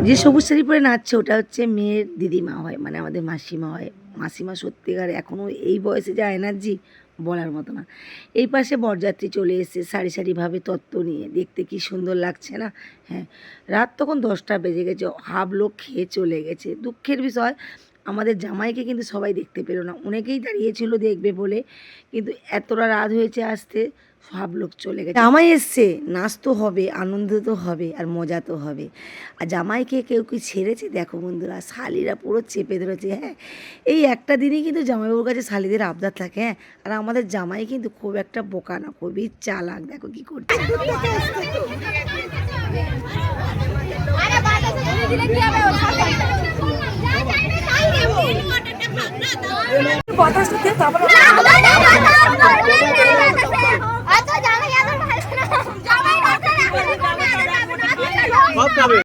যে সবুজ শাড়ি পরে নাচছে ওটা হচ্ছে মেয়ের দিদিমা হয়, মানে আমাদের মাসিমা হয়। মাসিমা সত্যিকার এখনও এই বয়সে যা এনার্জি বলার মতো না। এই পাশে বরযাত্রী চলে এসেছে সারি সারিভাবে তত্ত্ব নিয়ে, দেখতে কি সুন্দর লাগছে না। হ্যাঁ, রাত তখন 10টা বেজে গেছে, হাফ লোক খেয়ে চলে গেছে। দুঃখের বিষয় আমাদের জামাইকে কিন্তু সবাই দেখতে পেল না, অনেকেই দাঁড়িয়েছিল দেখবে বলে, কিন্তু এতটা রাত হয়েছে আসতে, সব লোক চলে গেছে। জামাই এসছে, নাচ তো হবে, আনন্দ তো হবে, আর মজা তো হবে। আর জামাইকে কেউ কি ছেড়েছে? দেখো বন্ধুরা, শালিরা পুরো চেপে ধরেছে। হ্যাঁ, এই একটা দিনই কিন্তু জামাইবাবুর কাছে শালিদের আবদার থাকে। হ্যাঁ, আর আমাদের জামাই কিন্তু খুব একটা বোকা না, খুবই চালাক। দেখো কি করছে। সব যাবে।